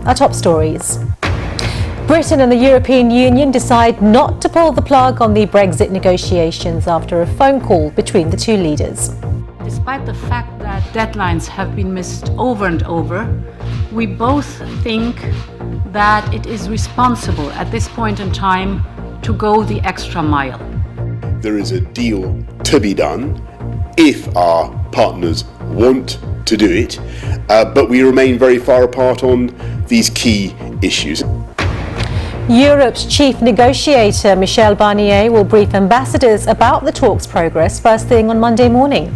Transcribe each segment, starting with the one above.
Our top stories. Britain and the European Union decide not to pull the plug on the Brexit negotiations after a phone call between the two leaders. Despite the fact that deadlines have been missed over and over, we both think that it is responsible at this point in time to go the extra mile. There is a deal to be done if our partners want to do it, but we remain very far apart on these key issues. Europe's chief negotiator, Michel Barnier, will brief ambassadors about the talks' progress first thing on Monday morning.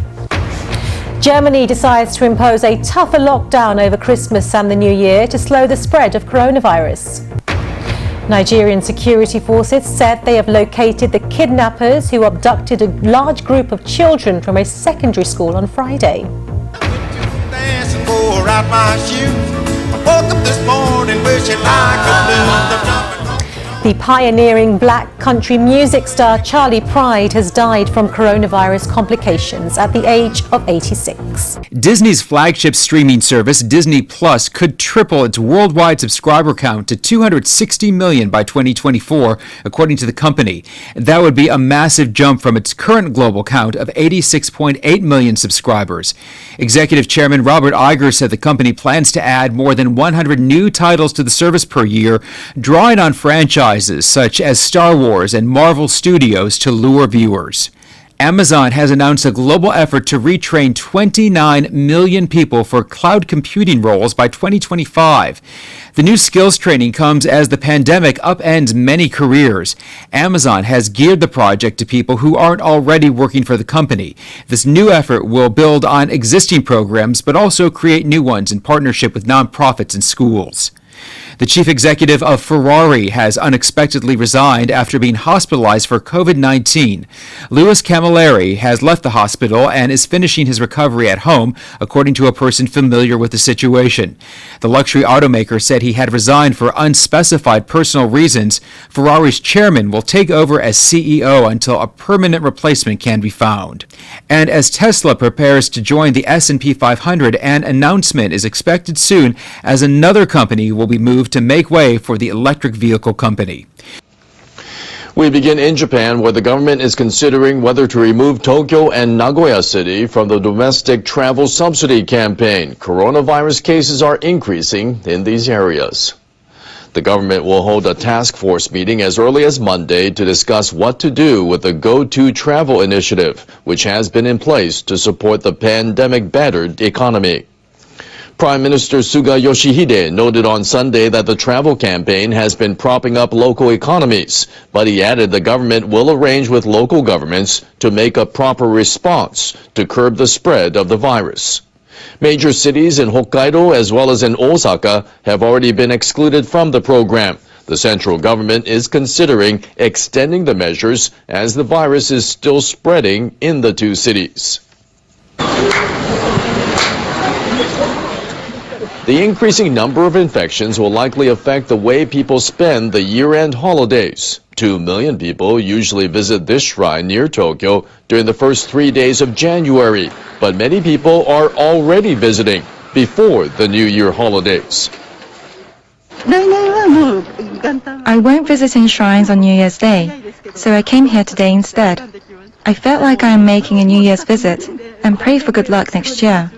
Germany decides to impose a tougher lockdown over Christmas and the New Year to slow the spread of coronavirus. Nigerian security forces said they have located the kidnappers who abducted a large group of children from a secondary school on Friday. The pioneering black country music star Charlie Pride has died from coronavirus complications at the age of 86. Disney's flagship streaming service, Disney Plus, could triple its worldwide subscriber count to 260 million by 2024, according to the company. That would be a massive jump from its current global count of 86.8 million subscribers. Executive Chairman Robert Iger said the company plans to add more than 100 new titles to the service per year, drawing on franchises such as Star Wars and Marvel Studios to lure viewers. Amazon has announced a global effort to retrain 29 million people for cloud computing roles by 2025. The new skills training comes as the pandemic upends many careers. Amazon has geared the project to people who aren't already working for the company. This new effort will build on existing programs, but also create new ones in partnership with nonprofits and schools. The chief executive of Ferrari has unexpectedly resigned after being hospitalized for COVID-19. Louis Camilleri has left the hospital and is finishing his recovery at home, according to a person familiar with the situation. The luxury automaker said he had resigned for unspecified personal reasons. Ferrari's chairman will take over as CEO until a permanent replacement can be found. And as Tesla prepares to join the S&P 500, an announcement is expected soon as another company will be moved to make way for the electric vehicle company. We begin in Japan, where the government is considering whether to remove Tokyo and Nagoya City from the domestic travel subsidy campaign. Coronavirus cases are increasing in these areas. The government will hold a task force meeting as early as Monday to discuss what to do with the Go To Travel initiative, which has been in place to support the pandemic-battered economy. Prime Minister Suga Yoshihide noted on Sunday that the travel campaign has been propping up local economies, but he added the government will arrange with local governments to make a proper response to curb the spread of the virus. Major cities in Hokkaido as well as in Osaka have already been excluded from the program. The central government is considering extending the measures as the virus is still spreading in the two cities. The increasing number of infections will likely affect the way people spend the year-end holidays. 2 million people usually visit this shrine near Tokyo during the first 3 days of January, but many people are already visiting before the New Year holidays. I won't visit any shrines on New Year's Day, so I came here today instead. I felt like I am making a New Year's visit and pray for good luck next year.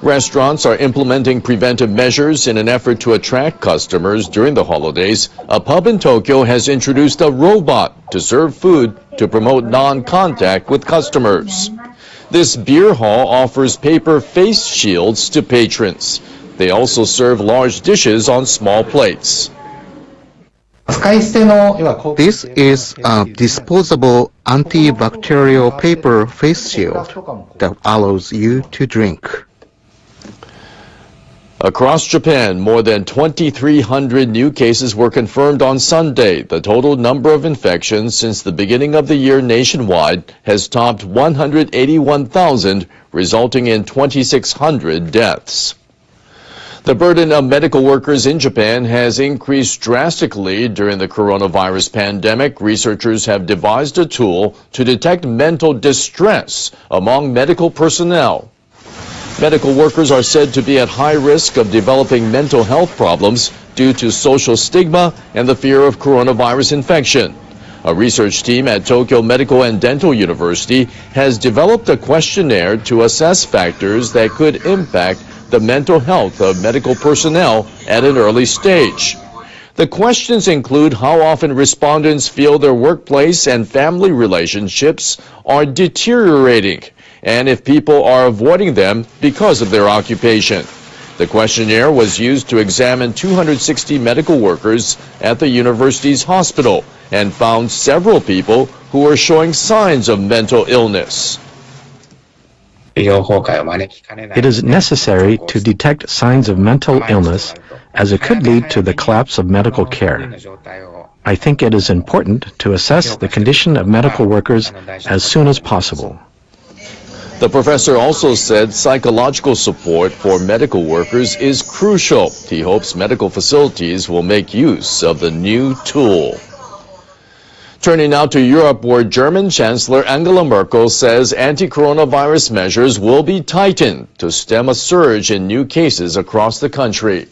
Restaurants are implementing preventive measures in an effort to attract customers during the holidays. A pub in Tokyo has introduced a robot to serve food to promote non-contact with customers. This beer hall offers paper face shields to patrons. They also serve large dishes on small plates. This is a disposable antibacterial paper face shield that allows you to drink. Across Japan, more than 2,300 new cases were confirmed on Sunday. The total number of infections since the beginning of the year nationwide has topped 181,000, resulting in 2,600 deaths. The burden of medical workers in Japan has increased drastically during the coronavirus pandemic. Researchers have devised a tool to detect mental distress among medical personnel. Medical workers are said to be at high risk of developing mental health problems due to social stigma and the fear of coronavirus infection. A research team at Tokyo Medical and Dental University has developed a questionnaire to assess factors that could impact the mental health of medical personnel at an early stage. The questions include how often respondents feel their workplace and family relationships are deteriorating, and if people are avoiding them because of their occupation. The questionnaire was used to examine 260 medical workers at the university's hospital and found several people who were showing signs of mental illness. It is necessary to detect signs of mental illness, as it could lead to the collapse of medical care. I think it is important to assess the condition of medical workers as soon as possible. The professor also said psychological support for medical workers is crucial. He hopes medical facilities will make use of the new tool. Turning now to Europe, where German Chancellor Angela Merkel says anti-coronavirus measures will be tightened to stem a surge in new cases across the country.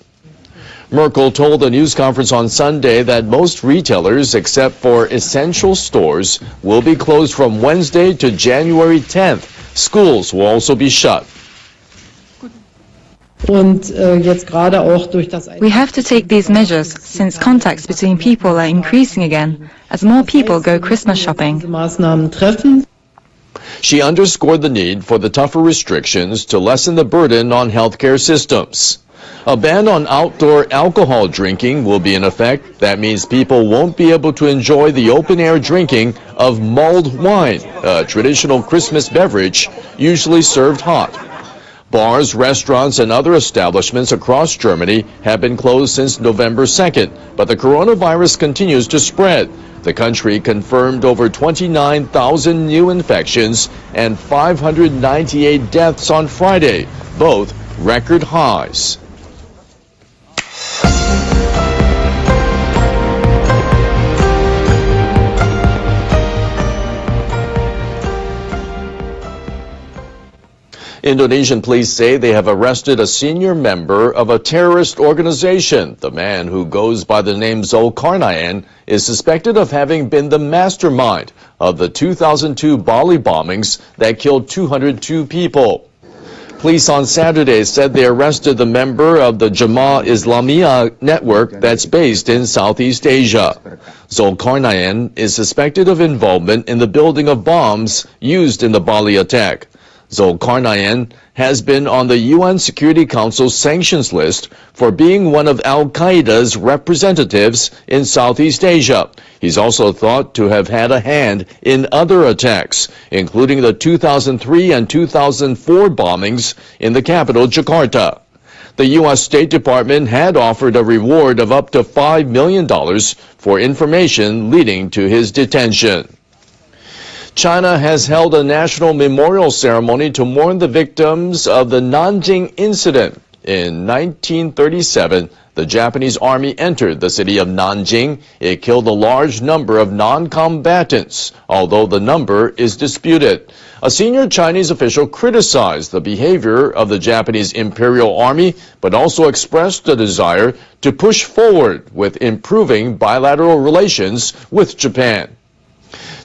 Merkel told a news conference on Sunday that most retailers, except for essential stores, will be closed from Wednesday to January 10th. Schools will also be shut. We have to take these measures since contacts between people are increasing again as more people go Christmas shopping. She underscored the need for the tougher restrictions to lessen the burden on healthcare systems. A ban on outdoor alcohol drinking will be in effect. That means people won't be able to enjoy the open-air drinking of mulled wine, a traditional Christmas beverage usually served hot. Bars, restaurants, and other establishments across Germany have been closed since November 2nd, but the coronavirus continues to spread. The country confirmed over 29,000 new infections and 598 deaths on Friday, both record highs. Indonesian police say they have arrested a senior member of a terrorist organization. The man, who goes by the name Zulkarnain, is suspected of having been the mastermind of the 2002 Bali bombings that killed 202 people. Police on Saturday said they arrested the member of the Jemaah Islamiyah network that's based in Southeast Asia. Zulkarnain is suspected of involvement in the building of bombs used in the Bali attack. Zulkarnain has been on the UN Security Council's sanctions list for being one of al-Qaeda's representatives in Southeast Asia. He's also thought to have had a hand in other attacks, including the 2003 and 2004 bombings in the capital, Jakarta. The U.S. State Department had offered a reward of up to $5 million for information leading to his detention. China has held a national memorial ceremony to mourn the victims of the Nanjing incident. In 1937, the Japanese army entered the city of Nanjing. It killed a large number of non-combatants, although the number is disputed. A senior Chinese official criticized the behavior of the Japanese Imperial Army, but also expressed a desire to push forward with improving bilateral relations with Japan.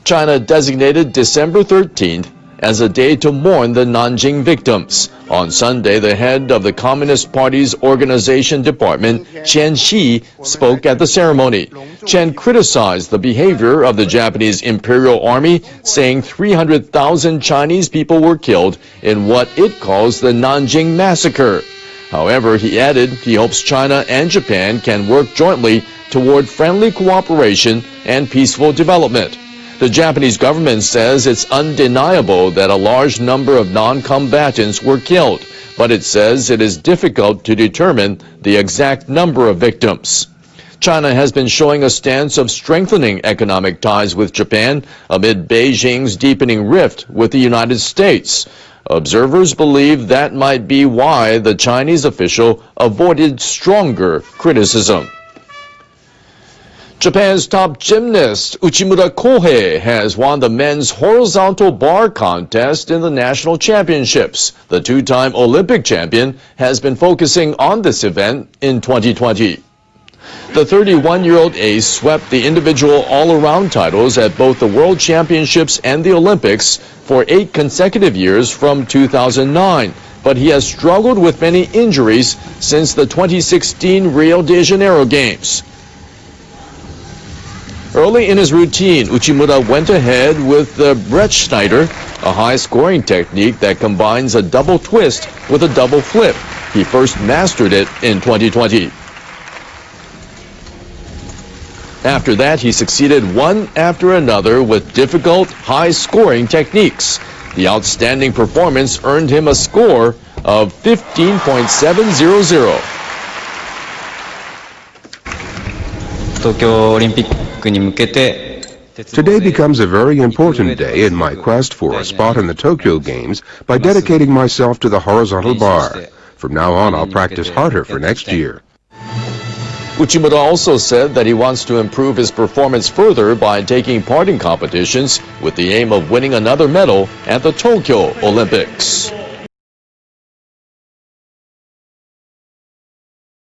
China designated December 13th as a day to mourn the Nanjing victims. On Sunday, the head of the Communist Party's organization department, Chen Xi, spoke at the ceremony. Chen criticized the behavior of the Japanese Imperial Army, saying 300,000 Chinese people were killed in what it calls the Nanjing Massacre. However, he added he hopes China and Japan can work jointly toward friendly cooperation and peaceful development. The Japanese government says it's undeniable that a large number of non-combatants were killed, but it says it is difficult to determine the exact number of victims. China has been showing a stance of strengthening economic ties with Japan amid Beijing's deepening rift with the United States. Observers believe that might be why the Chinese official avoided stronger criticism. Japan's top gymnast Uchimura Kohei has won the men's horizontal bar contest in the national championships. The two-time Olympic champion has been focusing on this event in 2020. The 31-year-old ace swept the individual all-around titles at both the World Championships and the Olympics for 8 consecutive years from 2009. But he has struggled with many injuries since the 2016 Rio de Janeiro Games. Early in his routine, Uchimura went ahead with the Brettschneider, a high-scoring technique that combines a double twist with a double flip. He first mastered it in 2020. After that, he succeeded one after another with difficult, high-scoring techniques. The outstanding performance earned him a score of 15.700. Today becomes a very important day in my quest for a spot in the Tokyo Games by dedicating myself to the horizontal bar. From now on, I'll practice harder for next year. Uchimura also said that he wants to improve his performance further by taking part in competitions with the aim of winning another medal at the Tokyo Olympics.